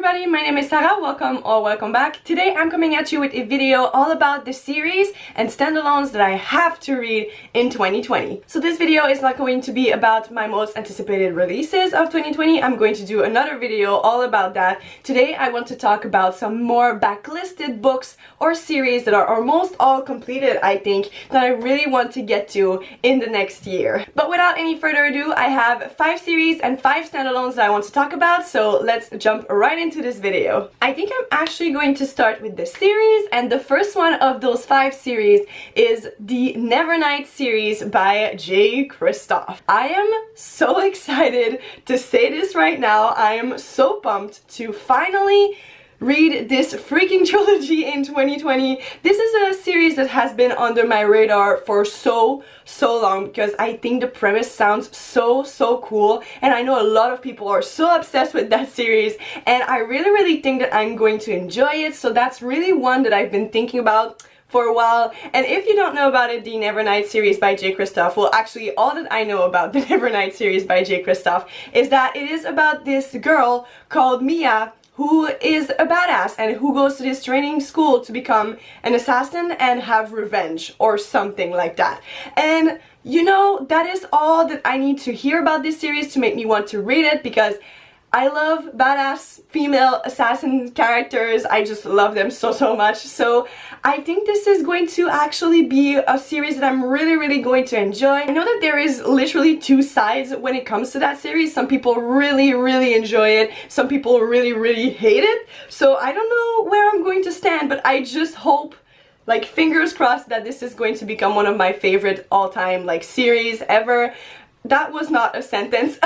everybody, my name is Sarah. Welcome or welcome back. Today I'm coming at you with a video all about the series and standalones that I have to read in 2020. So this video is not going to be about my most anticipated releases of 2020. I'm going to do another video all about that. Today I want to talk about some more backlisted books or series that are almost all completed, I think, that I really want to get to in the next year. But without any further ado, I have 5 series and 5 standalones that I want to talk about, so let's jump right into this video. I think I'm actually going to start with the series, and the first one of those 5 series is the Nevernight series by J. Kristoff. I am so excited to say this right now. I am so pumped to finally read this freaking trilogy in 2020. This is a series that has been under my radar for so long because I think the premise sounds so cool, and I know a lot of people are so obsessed with that series, and I really think that I'm going to enjoy it. So that's really one that I've been thinking about for a while. And if you don't know about it, the Nevernight series by J. Kristoff, well, actually all that I know about the Nevernight series by J. Kristoff is that it is about this girl called Mia who is a badass and who goes to this training school to become an assassin and have revenge or something like that. And you know, that is all that I need to hear about this series to make me want to read it, because I love badass female assassin characters. I just love them so much. So I think this is going to actually be a series that I'm really going to enjoy. I know that there is literally 2 sides when it comes to that series. Some people really enjoy it. Some people really hate it. So I don't know where I'm going to stand, but I just hope, like, fingers crossed, that this is going to become one of my favorite all-time, like, series ever. That was not a sentence.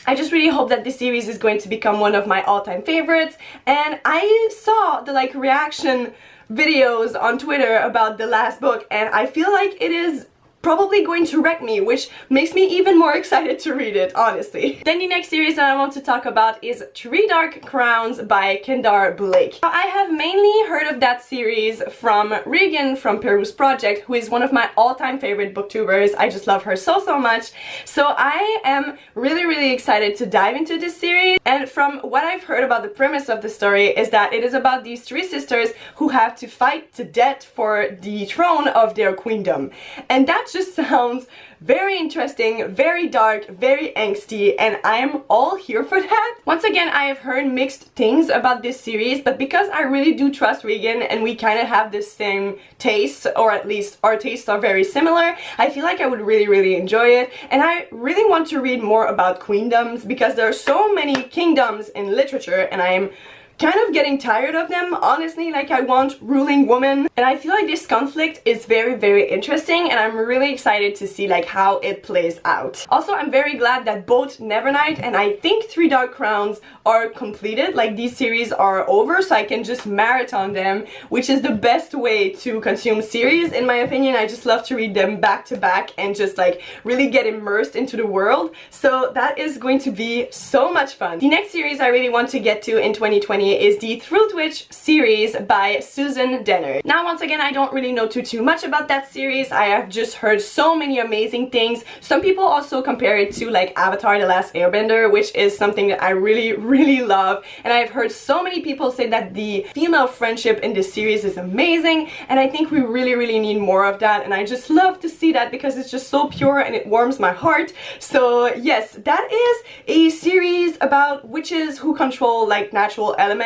I just really hope that this series is going to become one of my all-time favorites. And I saw the reaction videos on Twitter about the last book, and I feel like it is probably going to wreck me, which makes me even more excited to read it, honestly. Then the next series that I want to talk about is 3 Dark Crowns by Kendar Blake. Now, I have mainly heard of that series from Regan from Peru's Project, who is one of my all-time favorite booktubers. I just love her so much. So I am really excited to dive into this series. And from what I've heard about the premise of the story is that it is about these 3 sisters who have to fight to death for the throne of their queendom. And that just sounds very interesting, very dark, very angsty, and I am all here for that. Once again, I have heard mixed things about this series, but because I really do trust Regan and we kind of have the same taste, or at least our tastes are very similar, I feel like I would really enjoy it. And I really want to read more about queendoms, because there are so many kingdoms in literature and I am kind of getting tired of them, honestly. Like, I want ruling women, and I feel like this conflict is very interesting, and I'm really excited to see like how it plays out. Also, I'm very glad that both Nevernight and I think 3 Dark Crowns are completed. Like, these series are over, so I can just marathon them, which is the best way to consume series in my opinion. I just love to read them back to back and just like really get immersed into the world. So that is going to be so much fun. The next series I really want to get to in 2020 is the Through Twitch series by Susan Dennard. Now, once again, I don't really know too much about that series. I have just heard so many amazing things. Some people also compare it to like Avatar: The Last Airbender, which is something that I really love. And I've heard so many people say that the female friendship in this series is amazing, and I think we really need more of that, and I just love to see that because it's just so pure and it warms my heart. So yes, that is a series about witches who control like natural elements.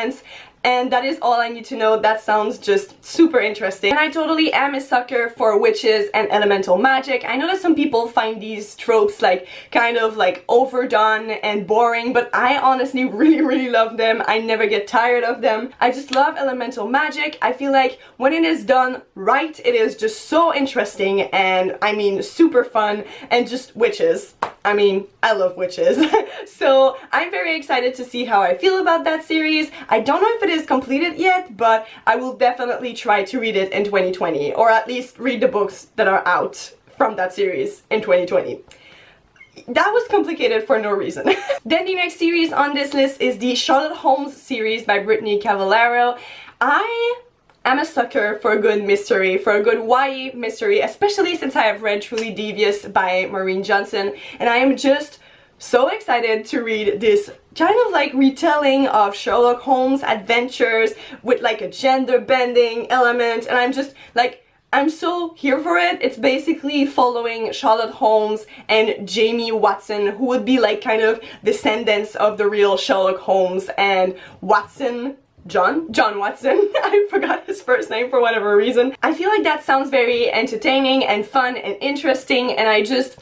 And that is all I need to know. That sounds just super interesting. And I totally am a sucker for witches and elemental magic. I know that some people find these tropes like kind of like overdone and boring, but I honestly really love them. I never get tired of them. I just love elemental magic. I feel like when it is done right, it is just so interesting, and I mean super fun, and just witches. I mean, I love witches. So I'm very excited to see how I feel about that series. I don't know if it is completed yet, but I will definitely try to read it in 2020, or at least read the books that are out from that series in 2020. That was complicated for no reason. Then the next series on this list is the Charlotte Holmes series by Brittany Cavallaro. I'm a sucker for a good mystery, for a good YA mystery, especially since I have read Truly Devious by Maureen Johnson, and I am just so excited to read this kind of like retelling of Sherlock Holmes adventures with like a gender bending element, and I'm just like, I'm so here for it. It's basically following Sherlock Holmes and Jamie Watson, who would be like kind of descendants of the real Sherlock Holmes, and Watson, John Watson, I forgot his first name for whatever reason. I feel like that sounds very entertaining and fun and interesting, and I just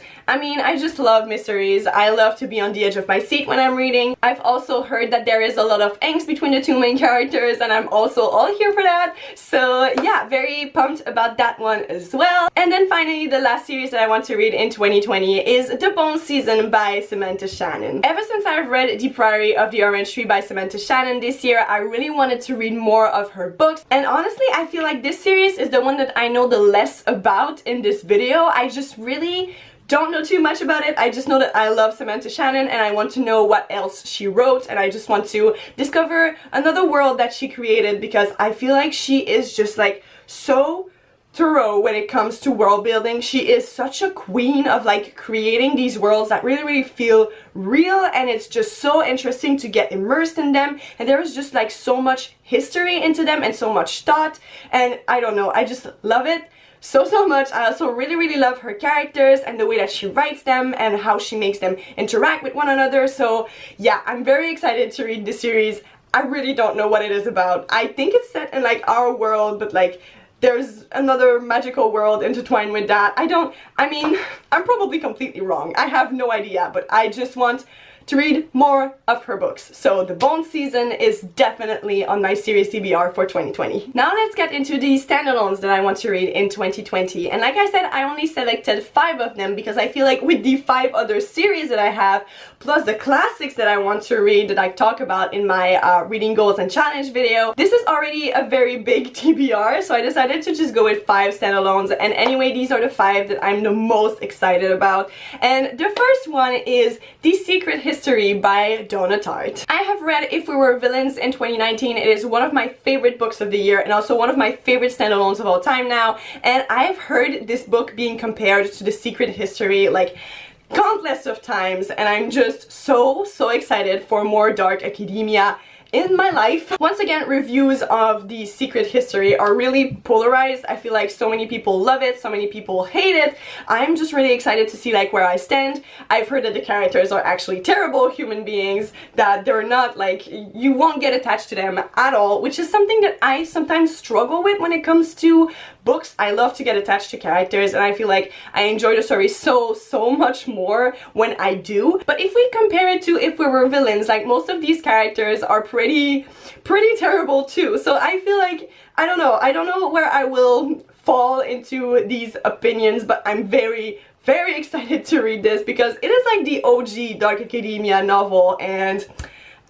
love mysteries. I love to be on the edge of my seat when I'm reading. I've also heard that there is a lot of angst between the two main characters, and I'm also all here for that. So yeah, very pumped about that one as well. And then finally, the last series that I want to read in 2020 is The Bone Season by Samantha Shannon. Ever since I've read The Priory of the Orange Tree by Samantha Shannon this year, I really wanted to read more of her books. And honestly, I feel like this series is the one that I know the less about in this video. I just really don't know too much about it. I just know that I love Samantha Shannon and I want to know what else she wrote, and I just want to discover another world that she created, because I feel like she is just like so thorough when it comes to world building. She is such a queen of like creating these worlds that really feel real, and it's just so interesting to get immersed in them, and there is just like so much history into them and so much thought, and I don't know, I just love it so much. I also really love her characters and the way that she writes them and how she makes them interact with one another. So yeah, I'm very excited to read this series. I really don't know what it is about. I think it's set in like our world, but like there's another magical world intertwined with that. I mean, I'm probably completely wrong. I have no idea, but I just want to read more of her books. So The Bone Season is definitely on my series TBR for 2020. Now let's get into the standalones that I want to read in 2020. And like I said, I only selected 5 of them because I feel like with the 5 other series that I have, plus the classics that I want to read that I talk about in my reading goals and challenge video, this is already a very big TBR, so I decided to just go with 5 standalones. And anyway, these are the 5 that I'm the most excited about. And the first one is The Secret History by Donna Tartt. I have read If We Were Villains in 2019. It is one of my favorite books of the year and also one of my favorite standalones of all time now. And I've heard this book being compared to The Secret History like countless of times, and I'm just so excited for more dark academia in my life. Once again, reviews of The Secret History are really polarized. I feel like so many people love it, so many people hate it. I'm just really excited to see like where I stand. I've heard that the characters are actually terrible human beings, that they're not like, you won't get attached to them at all, which is something that I sometimes struggle with when it comes to books. I love to get attached to characters, and I feel like I enjoy the story so much more when I do. But if we compare it to If We Were Villains, like most of these characters are pretty terrible too. So I feel like, I don't know where I will fall into these opinions, but I'm very excited to read this because it is like the OG Dark Academia novel, and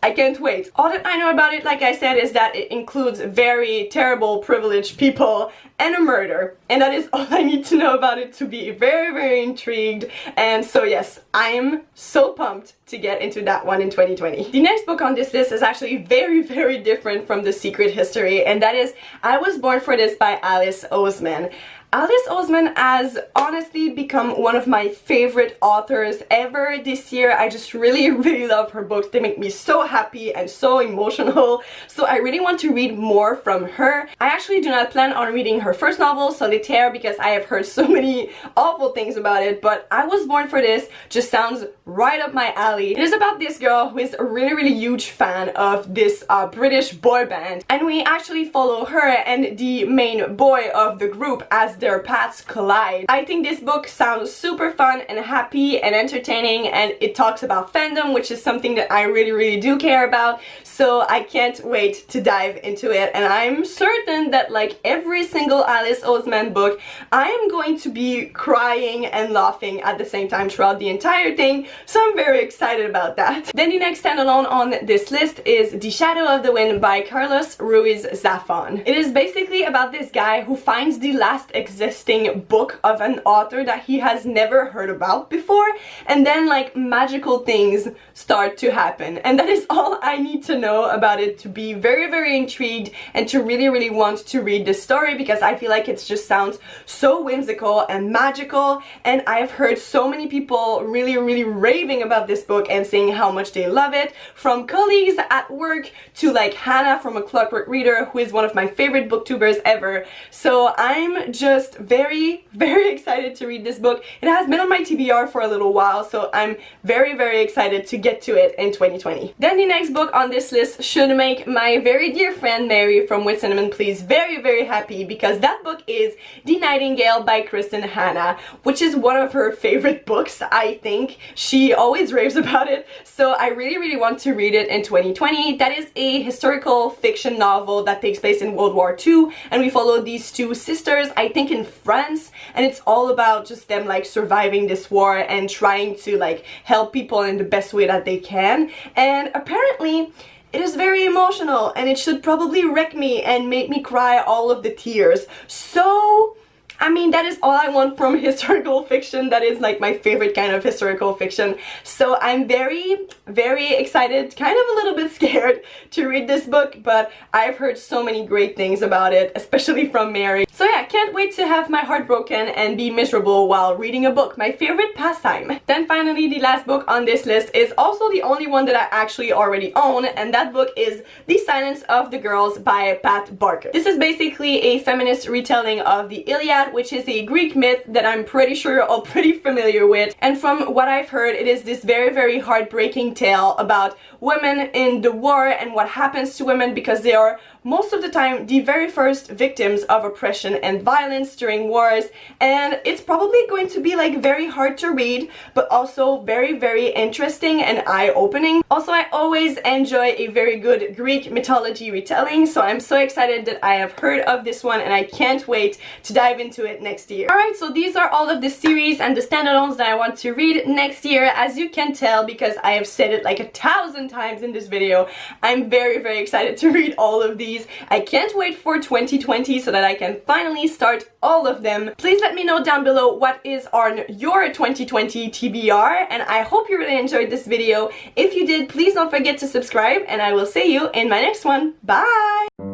I can't wait. All that I know about it, like I said, is that it includes very terrible privileged people and a murder. And that is all I need to know about it to be very intrigued. And so yes, I am so pumped to get into that one in 2020. The next book on this list is actually very different from The Secret History, and that is I Was Born for This by Alice Oseman. Alice Oseman has honestly become one of my favorite authors ever this year. I just really love her books. They make me so happy and so emotional. So I really want to read more from her. I actually do not plan on reading her first novel, Solitaire, because I have heard so many awful things about it, but I Was Born for This just sounds right up my alley. It is about this girl who is a really huge fan of this British boy band, and we actually follow her and the main boy of the group as their paths collide. I think this book sounds super fun and happy and entertaining, and it talks about fandom, which is something that I really do care about. So I can't wait to dive into it, and I'm certain that like every single Alice Oseman book, I am going to be crying and laughing at the same time throughout the entire thing, so I'm very excited about that. Then the next standalone on this list is The Shadow of the Wind by Carlos Ruiz Zafón. It is basically about this guy who finds the last existing book of an author that he has never heard about before, and then like magical things start to happen. And that is all I need to know about it to be very, very intrigued and to really want to read this story, because I feel like it just sounds so whimsical and magical. And I've heard so many people really raving about this book and saying how much they love it, from colleagues at work to like Hannah from A Clockwork Reader, who is one of my favorite booktubers ever. So I'm just very excited to read this book. It has been on my TBR for a little while, so I'm very excited to get to it in 2020. Then the next book on this list should make my very dear friend Mary from With Cinnamon Please very happy, because that book is The Nightingale by Kristen Hanna, which is one of her favorite books, I think. She always raves about it, so I really want to read it in 2020. That is a historical fiction novel that takes place in World War II, and we follow these two sisters, I think in France, and it's all about just them like surviving this war and trying to like help people in the best way that they can. And apparently it is very emotional, and it should probably wreck me and make me cry all of the tears. So I mean, that is all I want from historical fiction. That is like my favorite kind of historical fiction. So I'm very excited, kind of a little bit scared to read this book, but I've heard so many great things about it, especially from Mary. So yeah, can't wait to have my heart broken and be miserable while reading a book, my favorite pastime. Then finally, the last book on this list is also the only one that I actually already own, and that book is The Silence of the Girls by Pat Barker. This is basically a feminist retelling of the Iliad, which is a Greek myth that I'm pretty sure you're all pretty familiar with. And from what I've heard, it is this very heartbreaking tale about women in the war and what happens to women, because they are most of the time the very first victims of oppression and violence during wars. And it's probably going to be like very hard to read, but also very interesting and eye-opening. Also, I always enjoy a very good Greek mythology retelling, so I'm so excited that I have heard of this one, and I can't wait to dive into it next year. Alright, so these are all of the series and the standalones that I want to read next year. As you can tell, because I have said it like 1,000 times in this video, I'm very excited to read all of these. I can't wait for 2020 so that I can finally start all of them. Please let me know down below what is on your 2020 TBR, and I hope you really enjoyed this video. If you did, please don't forget to subscribe, and I will see you in my next one. Bye!